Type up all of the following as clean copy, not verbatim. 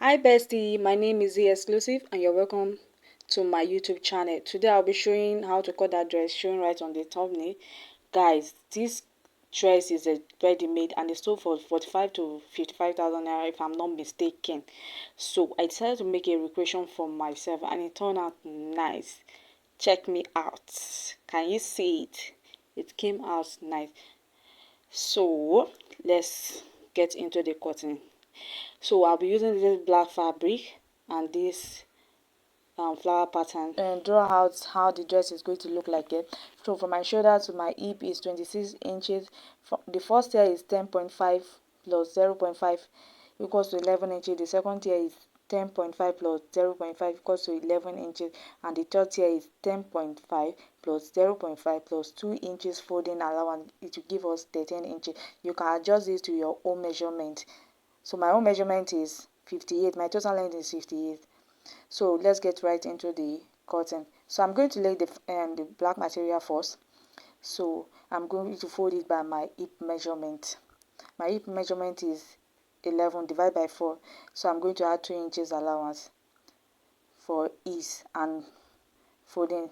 Hi bestie, my name is Z Exclusive and you're welcome to my YouTube channel. Today I'll be showing how to cut that dress, showing right on the thumbnail. Guys, this dress is a ready-made and it's sold for 45 to 55,000 naira if I'm not mistaken. So I decided to make a recreation for myself and it turned out nice. Check me out. Can you see it? It came out nice. So let's get into the cutting. So I'll be using this black fabric and this flower pattern and draw out how the dress is going to look like it. So from my shoulder to my hip is 26 inches. The first tier is 10.5 plus 0.5 equals to 11 inches. The second tier is 10.5 plus 0.5 equals to 11 inches, and the third tier is 10.5 plus 0.5 plus 2 inches folding allowance. It will give us 13 inches. You can adjust this to your own measurement. So my own measurement is 58. My total length is 58. So let's get right into the cutting. So I'm going to lay the black material first. So I'm going to fold it by my hip measurement. My hip measurement is 11 divided by 4. So I'm going to add 2 inches allowance for ease and folding.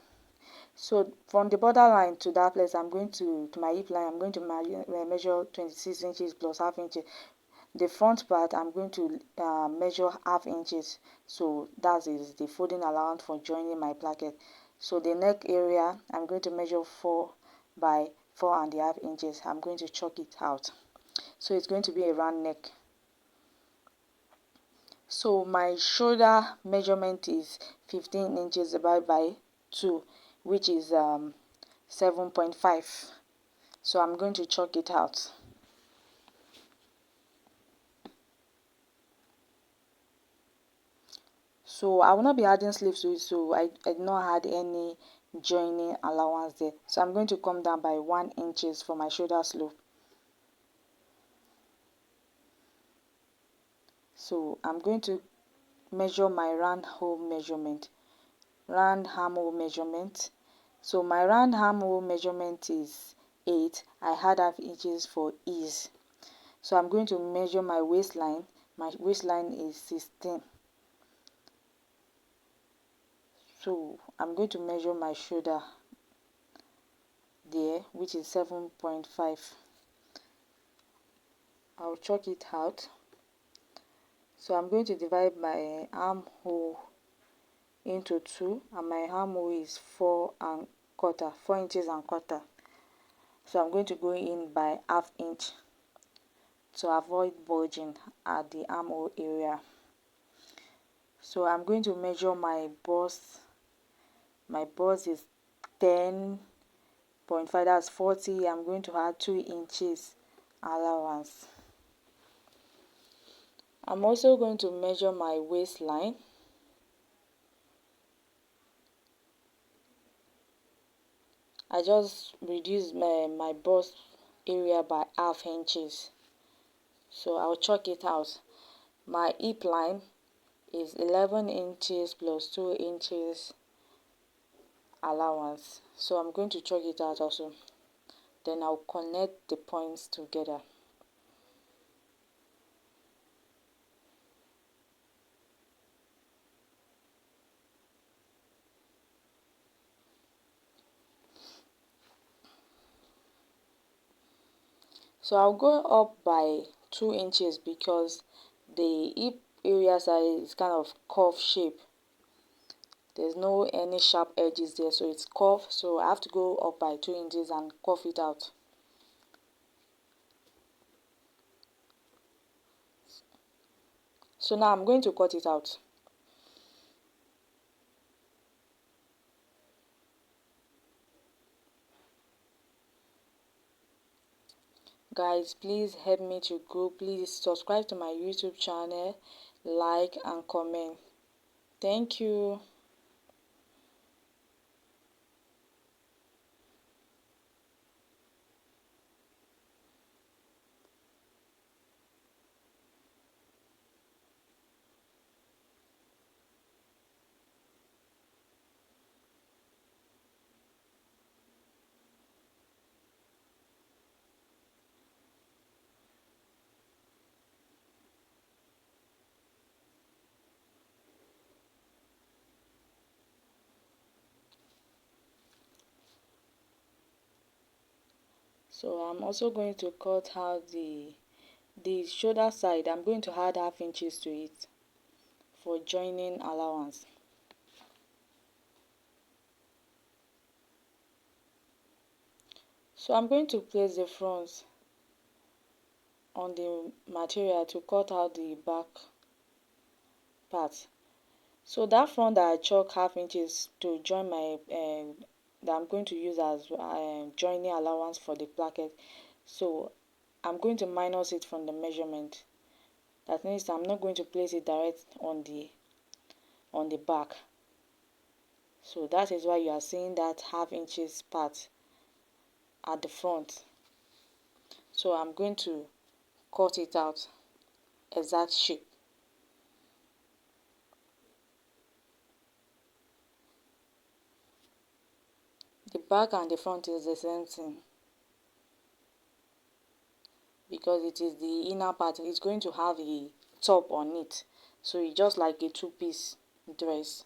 So from the borderline to that place, I'm going to my hip line, I'm going to measure 26 inches plus half inches. The front part I'm going to measure half inches, so that is the folding allowance for joining my placket. So the neck area I'm going to measure 4 by 4.5 inches. I'm going to chalk it out, so it's going to be a round neck. So my shoulder measurement is 15 inches divided by 2, which is 7.5. So I'm going to chalk it out. So I will not be adding sleeves to it, so I did not add any joining allowance there. So I'm going to come down by 1 inches for my shoulder slope. So I'm going to measure my round hole measurement. So my round armhole measurement is 8. I had half inches for ease. So I'm going to measure my waistline. My waistline is 16. So I'm going to measure my shoulder there, which is 7.5. I'll chalk it out. So I'm going to divide my armhole into 2, and my armhole is 4 inches and quarter. So I'm going to go in by half inch to avoid bulging at the armhole area. So I'm going to measure my bust. My bust is 10.5, that's 40. I'm going to add 2 inches allowance. I'm also going to measure my waistline. I just reduced my bust area by half inches. So I'll chalk it out. My hip line is 11 inches plus 2 inches allowance. So I'm going to chalk it out also. Then I'll connect the points together. So I'll go up by 2 inches because the hip areas is kind of curve shape. There's no any sharp edges there, so it's curved. So I have to go up by 2 inches and curve it out. So now I'm going to cut it out. Guys, please help me to grow. Please subscribe to my YouTube channel, like and comment. Thank you. So I'm also going to cut out the shoulder side. I'm going to add half inches to it for joining allowance. So I'm going to place the front on the material to cut out the back part. So that front that I chalk half inches to join my that I'm going to use as joining allowance for the placket. So I'm going to minus it from the measurement. That means I'm not going to place it direct on the back. So that is why you are seeing that half inches part at the front. So I'm going to cut it out exact shape. The back and the front is the same thing, because it is the inner part. It's going to have a top on it, so it's just like a two-piece dress.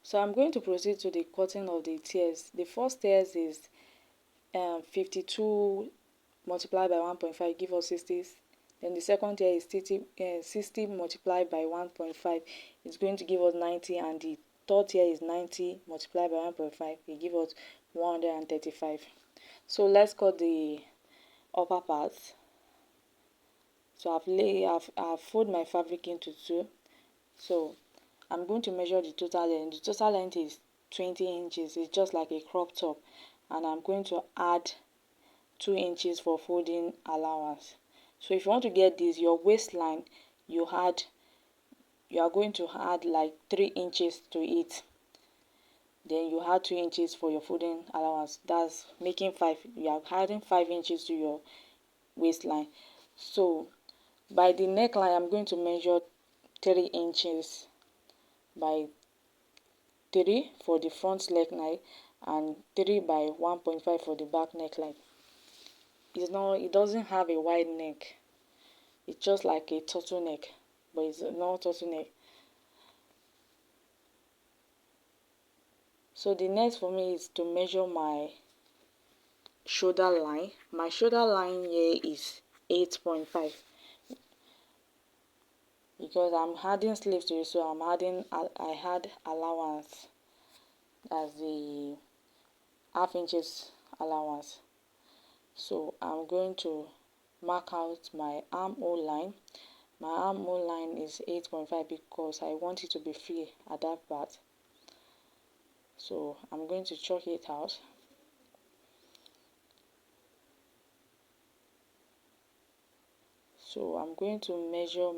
So I'm going to proceed to the cutting of the tiers. The first tiers is 52 multiplied by 1.5 give us 60. Then the second tier is 60 multiplied by 1.5 is going to give us 90, and the third tier is 90 multiplied by 1.5, it gives us 135. So let's cut the upper part. So I've folded my fabric into two. So I'm going to measure the total length. The total length is 20 inches. It's just like a crop top, and I'm going to add 2 inches for folding allowance. So if you want to get this, your waistline, you are going to add like 3 inches to it. Then you add 2 inches for your folding allowance. That's making 5. You are adding 5 inches to your waistline. So by the neckline, I'm going to measure 3 inches by 3 for the front neckline and 3 by 1.5 for the back neckline. It doesn't have a wide neck. It's just like a turtleneck, but it's not turtleneck. So the next for me is to measure my shoulder line. My shoulder line here is 8.5, because I'm adding sleeves to it, so I had allowance as the half inches allowance. So I'm going to mark out my armhole line. My armhole line is 8.5 because I want it to be free at that part. So I'm going to chalk it out. So I'm going to measure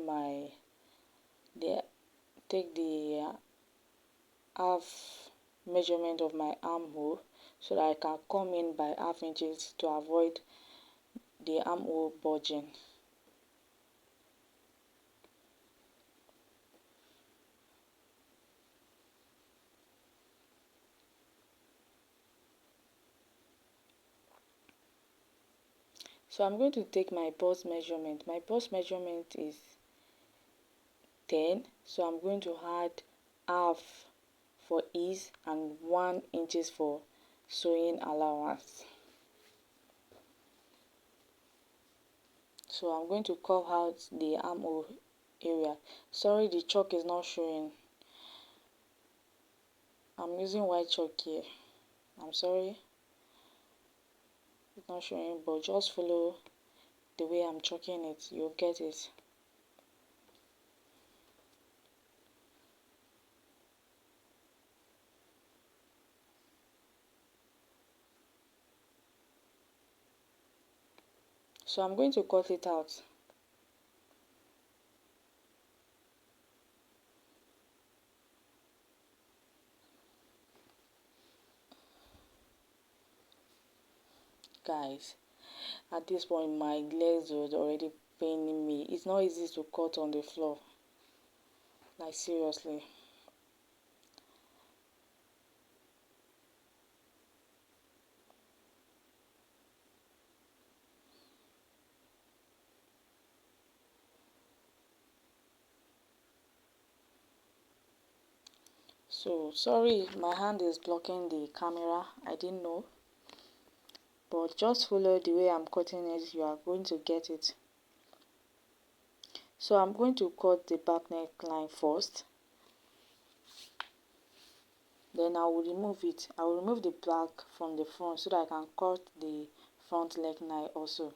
take the half measurement of my armhole, so that I can come in by half inches to avoid the armhole bulging. So I'm going to take my bust measurement. My bust measurement is 10, so I'm going to add half for ease and 1 inches for sewing allowance. So I'm going to curve out the armhole area. Sorry, the chalk is not showing. I'm using white chalk here. I'm sorry, it's not showing, but just follow the way I'm chalking it, you'll get it. So I'm going to cut it out. Guys, at this point my legs was already paining me. It's not easy to cut on the floor, like seriously. So sorry, my hand is blocking the camera, I didn't know, but just follow the way I'm cutting it, you are going to get it. So I'm going to cut the back neckline first, then I will remove it. I will remove the back from the front so that I can cut the front neckline also.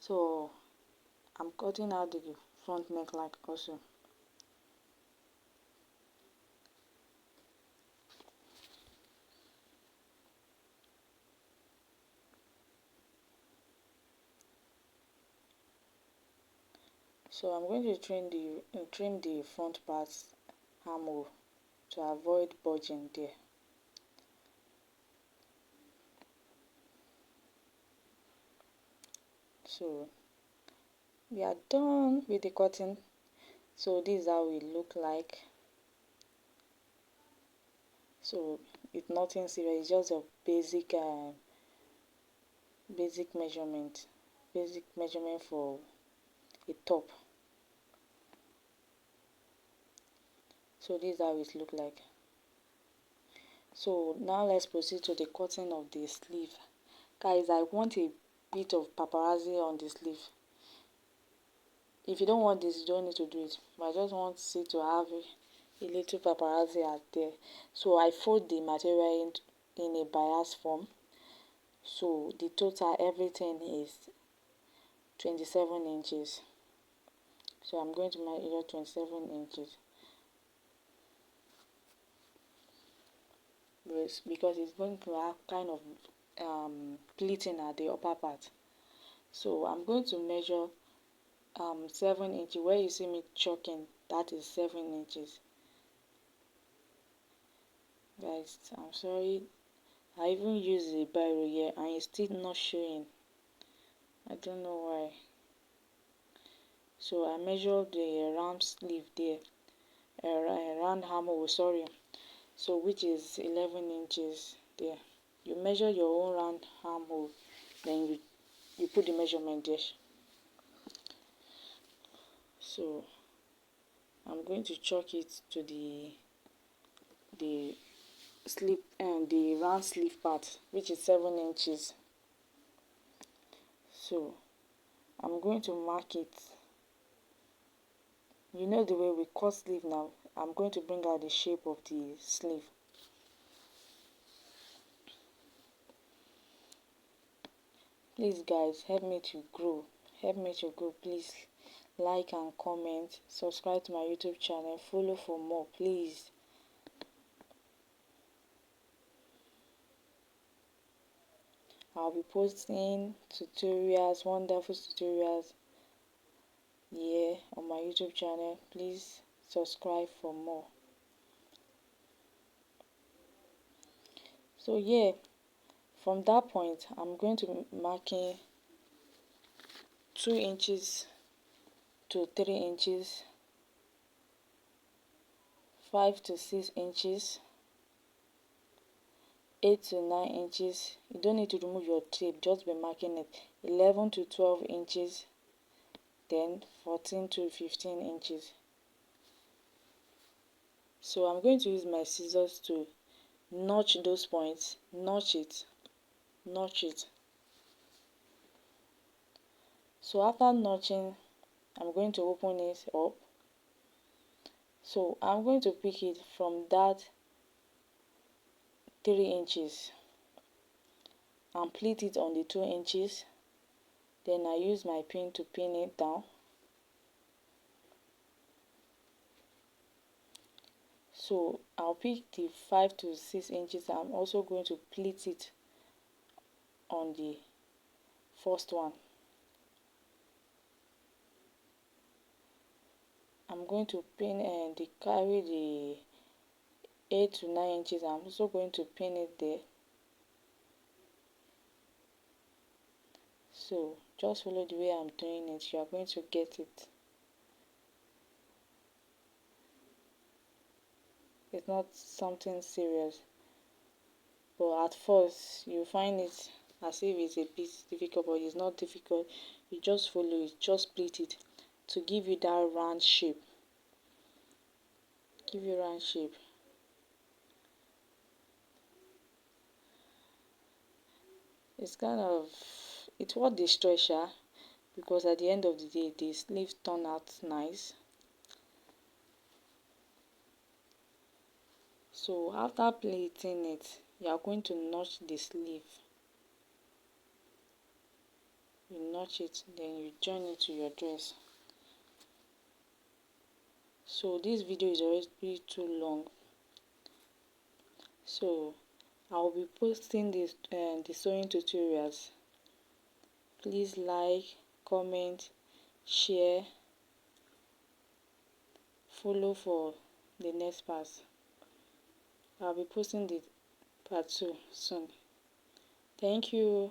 So I'm cutting out the front neckline also. So I'm going to trim the front parts armhole to avoid bulging there. So we are done with the cutting. So this is how it look like. So it's nothing serious, it's just a basic measurement for a top. So this is how it look like. So now let's proceed to the cutting of the sleeve. Guys, I want a bit of paparazzi on the sleeve. If you don't want this, you don't need to do it, but I just want it to have a little paparazzi out there. So I fold the material in a bias form. So the total everything is 27 inches. So I'm going to measure 27 inches because it's going to have kind of pleating at the upper part. So I'm going to measure 7 inches. Where you see me chalking, that is 7 inches. Guys, I'm sorry, I even used a biro here and it's still not showing. I don't know why. So I measured the round sleeve there, round armhole, sorry. So which is 11 inches there. You measure your own round armhole, then you put the measurement there. So I'm going to chalk it to the sleeve and the round sleeve part, which is 7 inches. So I'm going to mark it. You know the way we cut sleeve now. I'm going to bring out the shape of the sleeve. Please guys, help me to grow. Please like and comment, subscribe to my YouTube channel, follow for more, please. I'll be posting tutorials, wonderful tutorials here on my YouTube channel. Please subscribe for more. So yeah, from that point I'm going to marking 2 inches to 3 inches, 5 to 6 inches, 8 to 9 inches. You don't need to remove your tape, just be marking it. 11 to 12 inches, then 14 to 15 inches. So I'm going to use my scissors to notch those points, notch it. So after notching, I'm going to open it up. So I'm going to pick it from that 3 inches and pleat it on the 2 inches. Then I use my pin to pin it down. So I'll pick the 5 to 6 inches. I'm also going to pleat it on the first one. I'm going to pin and carry the 8 to 9 inches. I'm also going to pin it there. So just follow the way I'm doing it, you are going to get it. It's not something serious, but at first you find it as if it's a bit difficult, but it's not difficult. You just follow it, just split it to give you that round shape. Give you round shape. It's kind of, it's what they stretch, because at the end of the day the sleeves turn out nice. So after pleating it, you are going to notch the sleeve. You notch it, then you join it to your dress. So this video is already too long, so I'll be posting this the sewing tutorials. Please like, comment, share, follow for the next part. I'll be posting the part 2 soon. Thank you.